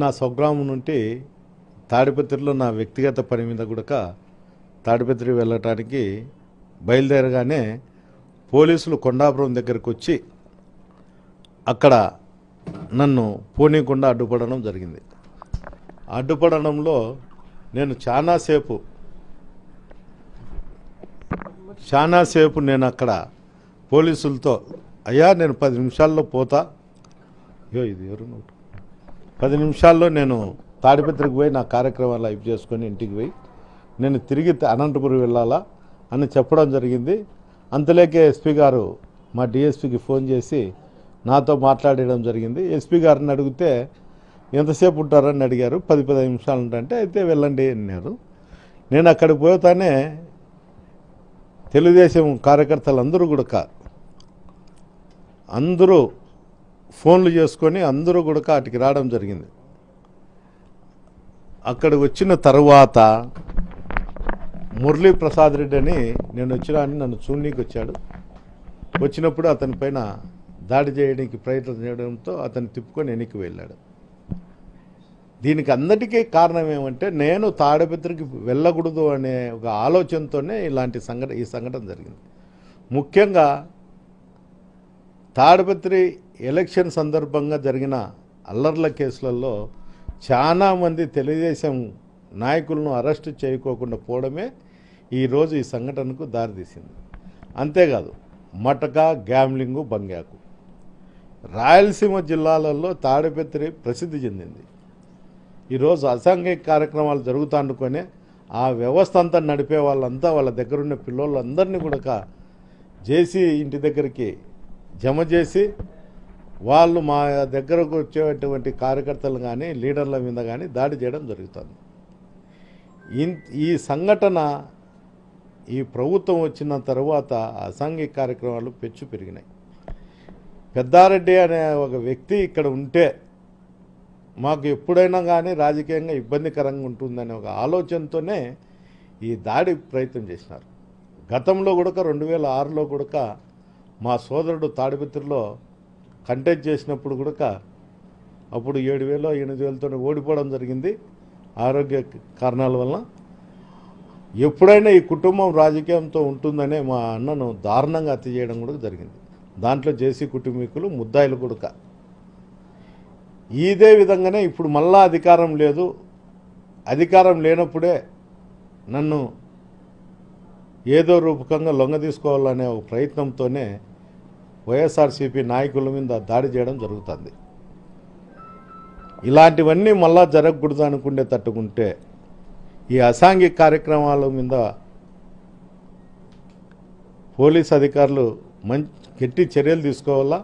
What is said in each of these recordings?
నా స్వగ్రామం నుండి తాడిపత్రిలో నా వ్యక్తిగత పని మీద కూడా తాడిపత్రి వెళ్ళటానికి బయలుదేరగానే పోలీసులు కొండాపురం దగ్గరకు వచ్చి అక్కడ నన్ను పోనీకుండా అడ్డుపడడం జరిగింది. అడ్డుపడడంలో నేను చాలాసేపు నేను అక్కడ పోలీసులతో అయ్యా నేను 10 నిమిషాల్లో పోతా, ఇది ఎవరు 10 నిమిషాల్లో నేను తాడిపత్రికి పోయి నా కార్యక్రమాలు అయిపు చేసుకొని ఇంటికి పోయి నేను తిరిగి అనంతపురం వెళ్ళాలా అని చెప్పడం జరిగింది. అంతలేకే ఎస్పీ గారు మా డిఎస్పీకి ఫోన్ చేసి నాతో మాట్లాడడం జరిగింది. ఎస్పీ గారిని అడిగితే ఎంతసేపు ఉంటారని అడిగారు. 10-15 నిమిషాలు ఉంటారంటే అయితే వెళ్ళండి అన్నారు. నేను అక్కడికి పోతానే తెలుగుదేశం కార్యకర్తలు అందరూ ఫోన్లు చేసుకొని అందరూ కూడా అటుకి రావడం జరిగింది. అక్కడికి వచ్చిన తర్వాత మురళీ ప్రసాద్ రెడ్డి అని నేను వచ్చినా అని నన్ను చూడనీకి వచ్చాడు. వచ్చినప్పుడు అతని పైన దాడి చేయడానికి ప్రయత్నం చేయడంతో అతను తిప్పుకొని వెనక్కి వెళ్ళాడు. దీనికి అందరికీ కారణం ఏమంటే నేను తాడిపత్రికి వెళ్ళకూడదు అనే ఒక ఆలోచనతోనే ఈ సంఘటన జరిగింది. ముఖ్యంగా తాడిపత్రి ఎలక్షన్ సందర్భంగా జరిగిన అల్లర్ల కేసులలో చాలామంది తెలుగుదేశం నాయకులను అరెస్టు చేయకోకుండా పోవడమే ఈరోజు ఈ సంఘటనకు దారితీసింది. అంతేకాదు మటక, గ్యామ్లింగు, బంగాకు రాయలసీమ జిల్లాలలో తాడిపత్రి ప్రసిద్ధి చెందింది. ఈరోజు అసాంఘిక కార్యక్రమాలు జరుగుతానుకొనే ఆ వ్యవస్థ అంతా నడిపే వాళ్ళంతా వాళ్ళ దగ్గరున్న పిల్లోళ్ళందరినీ కూడా జేసీ ఇంటి దగ్గరికి జమ చేసి వాళ్ళు మా దగ్గరకు వచ్చేటువంటి కార్యకర్తలు కానీ లీడర్ల మీద కానీ దాడి చేయడం జరుగుతుంది. ఈ సంఘటన ఈ ప్రభుత్వం వచ్చిన తర్వాత అసాంఘిక కార్యక్రమాలు పెచ్చు పెరిగినాయి. పెద్దారెడ్డి అనే ఒక వ్యక్తి ఇక్కడ ఉంటే మాకు ఎప్పుడైనా కానీ రాజకీయంగా ఇబ్బందికరంగా ఉంటుందనే ఒక ఆలోచనతోనే ఈ దాడి ప్రయత్నం చేసినారు. గతంలో కూడా 2006లో కూడా మా సోదరుడు తాడిపత్రిలో కంటెస్ట్ చేసినప్పుడు కూడా అప్పుడు 7,000-8,000తో ఓడిపోవడం జరిగింది ఆరోగ్య కారణాల వల్ల. ఎప్పుడైనా ఈ కుటుంబం రాజకీయంతో ఉంటుందనే మా అన్నను దారుణంగా హత్య చేయడం కూడా జరిగింది. దాంట్లో జేసీ కుటుంబీకులు ముద్దాయిలు కూడా. ఇదే విధంగానే ఇప్పుడు మళ్ళా అధికారం లేదు, అధికారం లేనప్పుడే నన్ను ఏదో రూపకంగా లొంగ తీసుకోవాలనే ఒక ప్రయత్నంతోనే వైఎస్ఆర్సీపీ నాయకుల మీద దాడి చేయడం జరుగుతుంది. ఇలాంటివన్నీ మళ్ళా జరగకూడదు అనుకుంటే తట్టుకుంటే ఈ అసాంఘిక కార్యక్రమాల మీద పోలీస్ అధికారులు గట్టి చర్యలు తీసుకోవాలా.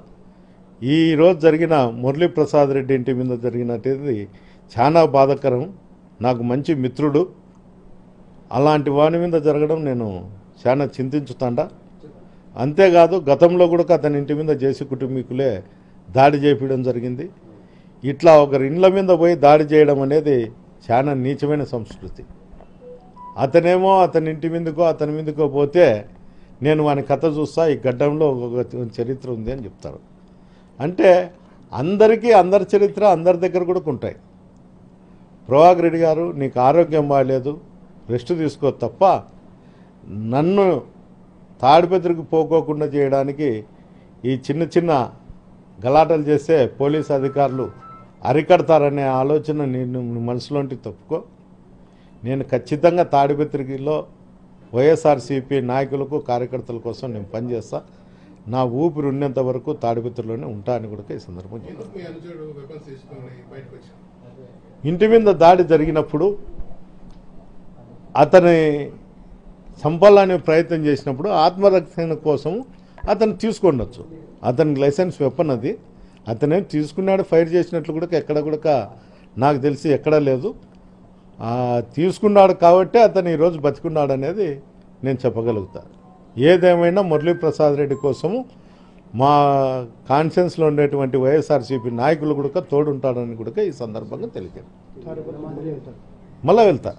ఈరోజు జరిగిన మురళీ ప్రసాద్ రెడ్డి ఇంటి మీద జరిగినది చాలా బాధాకరం. నాకు మంచి మిత్రుడు, అలాంటి వాని మీద జరగడం నేను చాలా చింతించుతాండా. అంతేకాదు గతంలో కూడా అతని ఇంటి మీద జేసీ కుటుంబీకులే దాడి చేయడం జరిగింది. ఇట్లా ఒకరి ఇండ్ల మీద పోయి దాడి చేయడం అనేది చాలా నీచమైన సంస్కృతి. అతనేమో అతని ఇంటి మీదకో పోతే నేను వాని కథ చూస్తా, ఈ గడ్డంలో ఒక చరిత్ర ఉంది అని చెప్తారు. అంటే అందరికీ అందరి చరిత్ర అందరి దగ్గర కూడా ఉంటాయి. ప్రభాకర్ రెడ్డి గారు నీకు ఆరోగ్యం బాగాలేదు, రెస్ట్ తీసుకో తప్ప నన్ను తాడిపత్రికి పోకోకుండా చేయడానికి ఈ చిన్న గలాటలు చేస్తే పోలీసు అధికారులు అరికడతారనే ఆలోచన నేను మనసులోంటి తప్పుకో. నేను ఖచ్చితంగా తాడిపత్రిలో వైఎస్ఆర్సీపీ నాయకులకు కార్యకర్తల కోసం నేను పనిచేస్తా. నా ఊపిరి ఉన్నంత వరకు తాడిపత్రిలోనే ఉంటా అని కూడా ఈ సందర్భం ఇంటి మీద దాడి జరిగినప్పుడు అతని చంపాలనే ప్రయత్నం చేసినప్పుడు ఆత్మరక్షణ కోసం అతను తీసుకుండొచ్చు. అతనికి లైసెన్స్ వెపన్ అది, అతనేం తీసుకున్నాడు. ఫైర్ చేసినట్లు కూడా ఎక్కడ కూడా నాకు తెలిసి ఎక్కడా లేదు. తీసుకున్నాడు కాబట్టి అతను ఈరోజు బతికున్నాడు అనేది నేను చెప్పగలుగుతా. ఏదేమైనా మురళీ ప్రసాద్ రెడ్డి కోసము మా కాన్షియన్స్లో ఉండేటువంటి వైఎస్ఆర్సీపీ నాయకులు కూడా తోడుంటాడని కూడా ఈ సందర్భంగా తెలియదు. మళ్ళీ వెళ్తా,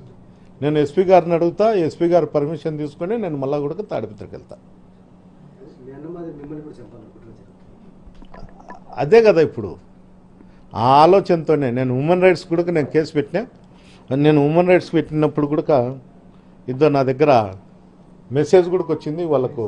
నేను ఎస్పీ గారిని అడుగుతా, ఎస్పీ గారు పర్మిషన్ తీసుకొని నేను మళ్ళీ కూడా తాడిపత్రికి వెళ్తా. అదే కదా ఇప్పుడు ఆ ఆలోచనతోనే నేను హ్యూమన్ రైట్స్ కూడా నేను కేసు పెట్టినా. నేను హ్యూమన్ రైట్స్ పెట్టినప్పుడు కూడా ఇద్దరు నా దగ్గర మెసేజ్ కూడా వచ్చింది వాళ్ళకు.